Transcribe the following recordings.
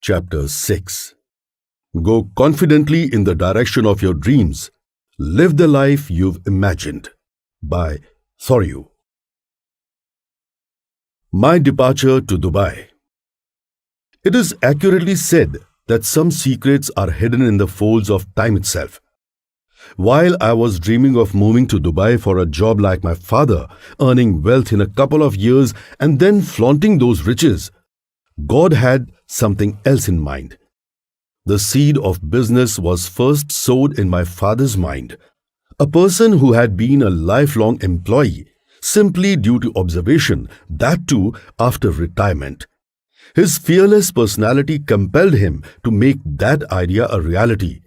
Chapter 6. Go confidently in the direction of your dreams. Live the life you've imagined. By Thoreau. My departure to Dubai. It is accurately said that some secrets are hidden in the folds of time itself. While I was dreaming of moving to Dubai for a job like my father, earning wealth in a couple of years and then flaunting those riches, God had something else in mind. The seed of business was first sowed in my father's mind. A person who had been a lifelong employee, simply due to observation, that too after retirement. His fearless personality compelled him to make that idea a reality,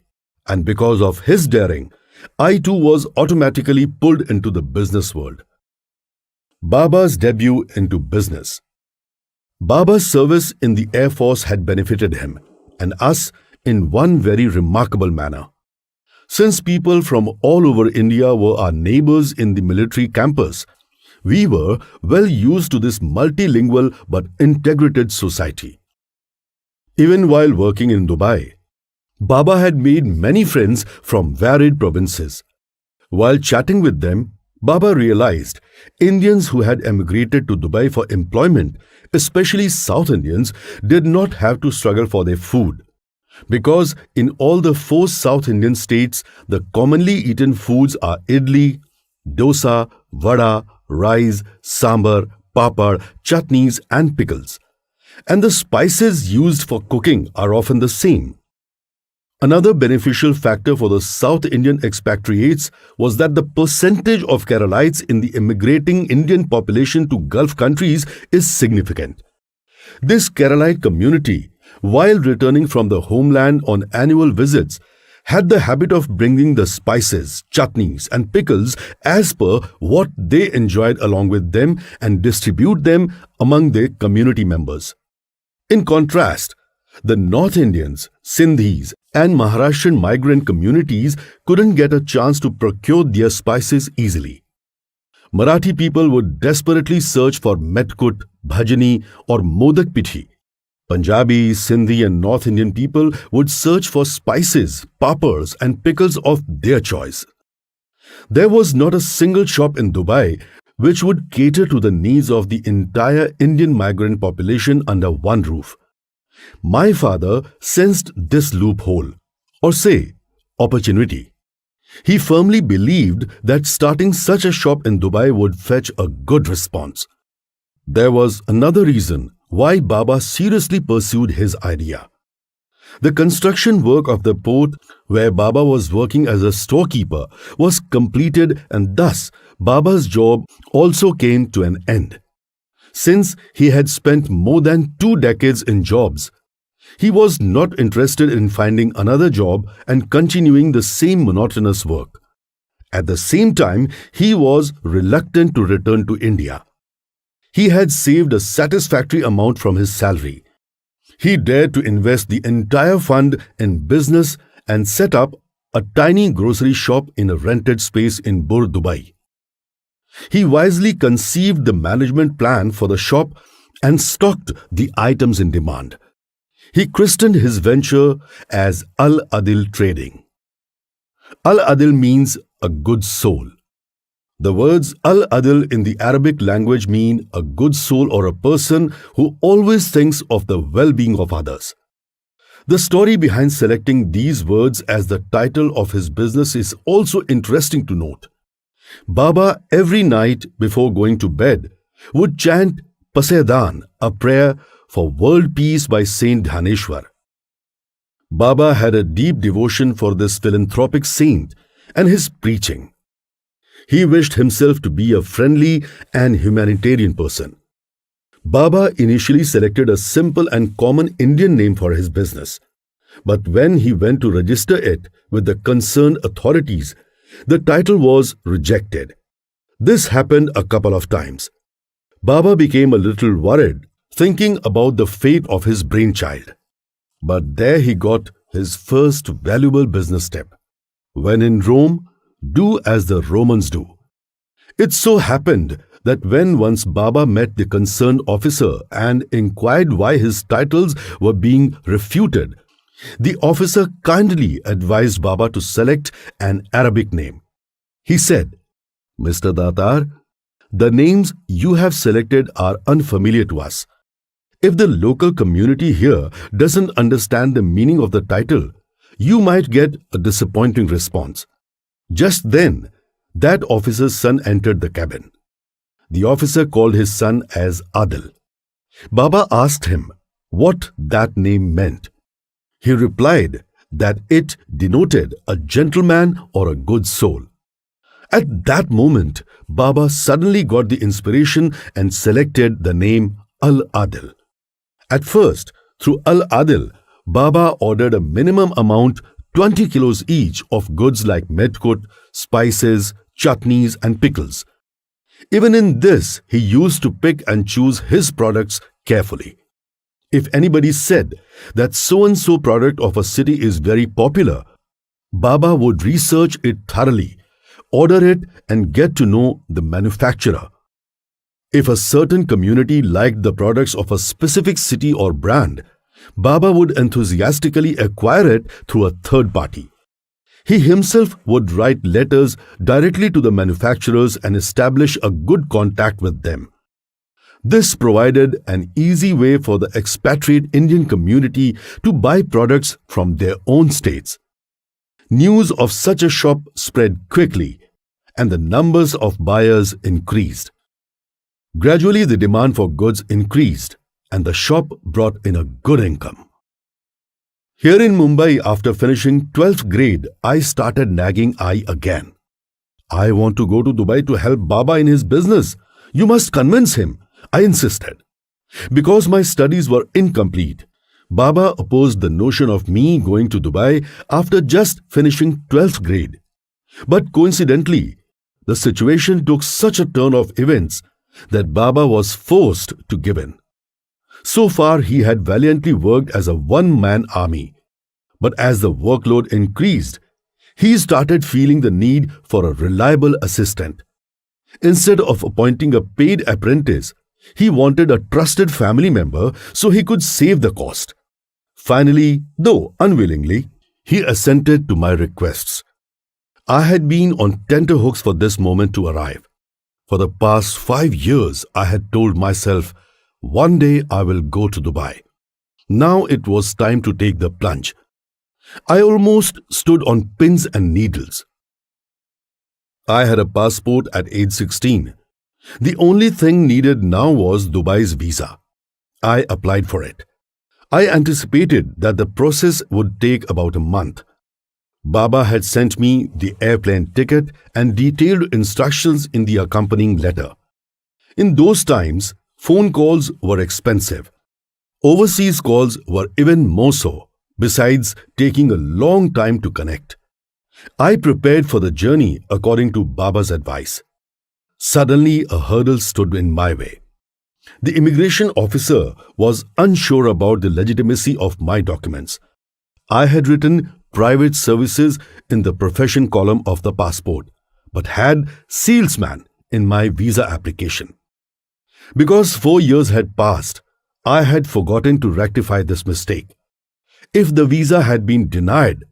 and because of his daring, I too was automatically pulled into the business world. Baba's debut into business. Baba's service in the Air Force had benefited him, and us, in one very remarkable manner. Since people from all over India were our neighbors in the military campus, we were well used to this multilingual but integrated society. Even while working in Dubai, Baba had made many friends from varied provinces. While chatting with them, Baba realized Indians who had emigrated to Dubai for employment, especially South Indians, did not have to struggle for their food. Because in all the 4 South Indian states, the commonly eaten foods are idli, dosa, vada, rice, sambar, papad, chutneys and pickles. And the spices used for cooking are often the same. Another beneficial factor for the South Indian expatriates was that the percentage of Keralites in the immigrating Indian population to Gulf countries is significant. This Keralite community, while returning from the homeland on annual visits, had the habit of bringing the spices, chutneys and pickles as per what they enjoyed along with them and distribute them among their community members. In contrast, the North Indians, Sindhis and Maharashtrian migrant communities couldn't get a chance to procure their spices easily. Marathi people would desperately search for metkut, bhajani or modak pithi. Punjabi, Sindhi and North Indian people would search for spices, papads and pickles of their choice. There was not a single shop in Dubai which would cater to the needs of the entire Indian migrant population under one roof. My father sensed this loophole, or say, opportunity. He firmly believed that starting such a shop in Dubai would fetch a good response. There was another reason why Baba seriously pursued his idea. The construction work of the port where Baba was working as a storekeeper was completed, and thus Baba's job also came to an end. Since he had spent more than 2 decades in jobs, he was not interested in finding another job and continuing the same monotonous work. At the same time, he was reluctant to return to India. He had saved a satisfactory amount from his salary. He dared to invest the entire fund in business and set up a tiny grocery shop in a rented space in Bur, Dubai. He wisely conceived the management plan for the shop and stocked the items in demand. He christened his venture as Al-Adil Trading. Al-Adil means a good soul. The words Al-Adil in the Arabic language mean a good soul or a person who always thinks of the well-being of others. The story behind selecting these words as the title of his business is also interesting to note. Baba, every night before going to bed, would chant Pasedan, a prayer for world peace by Saint Dhaneshwar. Baba had a deep devotion for this philanthropic saint and his preaching. He wished himself to be a friendly and humanitarian person. Baba initially selected a simple and common Indian name for his business, but when he went to register it with the concerned authorities, the title was rejected. This happened a couple of times. Baba became a little worried, thinking about the fate of his brainchild. But there he got his first valuable business tip. When in Rome, do as the Romans do. It so happened that when once Baba met the concerned officer and inquired why his titles were being refuted, the officer kindly advised Baba to select an Arabic name. He said, "Mr. Datar, the names you have selected are unfamiliar to us. If the local community here doesn't understand the meaning of the title, you might get a disappointing response." Just then, that officer's son entered the cabin. The officer called his son as Adil. Baba asked him what that name meant. He replied that it denoted a gentleman or a good soul. At that moment, Baba suddenly got the inspiration and selected the name Al-Adil. At first, through Al-Adil, Baba ordered a minimum amount 20 kilos each of goods like medkut, spices, chutneys and pickles. Even in this, he used to pick and choose his products carefully. If anybody said that so-and-so product of a city is very popular, Baba would research it thoroughly, order it and get to know the manufacturer. If a certain community liked the products of a specific city or brand, Baba would enthusiastically acquire it through a third party. He himself would write letters directly to the manufacturers and establish a good contact with them. This provided an easy way for the expatriate Indian community to buy products from their own states. News of such a shop spread quickly, and the numbers of buyers increased. Gradually, the demand for goods increased, and the shop brought in a good income. Here in Mumbai, after finishing 12th grade, I started nagging I again. "I want to go to Dubai to help Baba in his business. You must convince him," I insisted. Because my studies were incomplete, Baba opposed the notion of me going to Dubai after just finishing 12th grade. But coincidentally, the situation took such a turn of events that Baba was forced to give in. So far, he had valiantly worked as a one-man army. But as the workload increased, he started feeling the need for a reliable assistant. Instead of appointing a paid apprentice, he wanted a trusted family member so he could save the cost. Finally, though unwillingly, he assented to my requests. I had been on tenterhooks for this moment to arrive. For the past 5 years, I had told myself, one day I will go to Dubai. Now it was time to take the plunge. I almost stood on pins and needles. I had a passport at age 16. The only thing needed now was Dubai's visa. I applied for it. I anticipated that the process would take about a month. Baba had sent me the airplane ticket and detailed instructions in the accompanying letter. In those times, phone calls were expensive. Overseas calls were even more so, besides taking a long time to connect. I prepared for the journey according to Baba's advice. Suddenly, a hurdle stood in my way. The immigration officer was unsure about the legitimacy of my documents. I had written private services in the profession column of the passport, but had salesman in my visa application. Because 4 years had passed, I had forgotten to rectify this mistake. If the visa had been denied,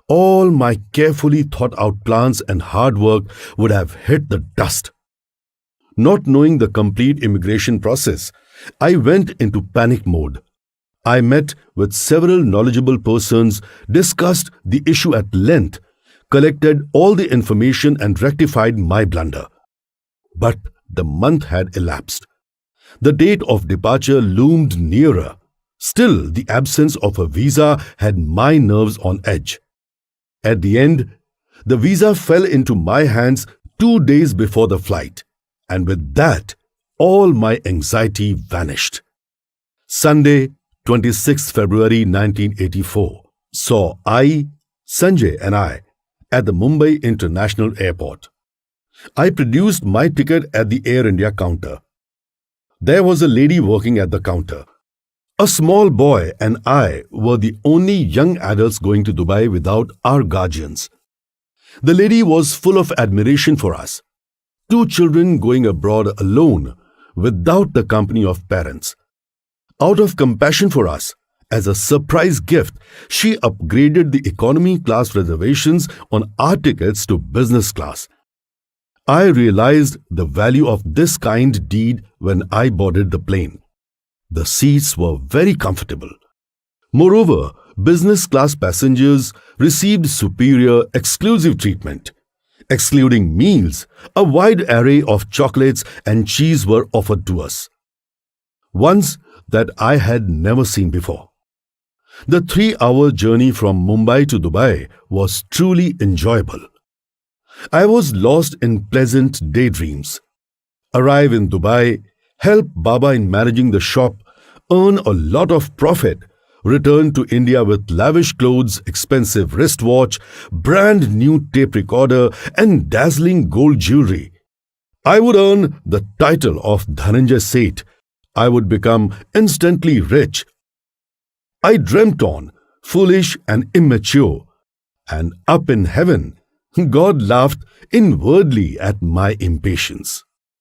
all my carefully thought out plans and hard work would have hit the dust. Not knowing the complete immigration process, I went into panic mode. I met with several knowledgeable persons, discussed the issue at length, collected all the information and rectified my blunder. But the month had elapsed. The date of departure loomed nearer. Still, the absence of a visa had my nerves on edge. At the end, the visa fell into my hands 2 days before the flight, and with that, all my anxiety vanished. Sunday, 26th February 1984, saw Sanjay and I at the Mumbai International Airport. I produced my ticket at the Air India counter. There was a lady working at the counter. A small boy and I were the only young adults going to Dubai without our guardians. The lady was full of admiration for us. 2 children going abroad alone without the company of parents. Out of compassion for us, as a surprise gift, she upgraded the economy class reservations on our tickets to business class. I realized the value of this kind deed when I boarded the plane. The seats were very comfortable. Moreover, business class passengers received superior exclusive treatment. Excluding meals, a wide array of chocolates and cheese were offered to us. Ones that I had never seen before. The 3-hour journey from Mumbai to Dubai was truly enjoyable. I was lost in pleasant daydreams. Arrive in Dubai, help Baba in managing the shop, earn a lot of profit, return to India with lavish clothes, expensive wristwatch, brand new tape recorder and dazzling gold jewelry. I would earn the title of Dhananjay Datar. I would become instantly rich. I dreamt on, foolish and immature, and up in heaven, God laughed inwardly at my impatience.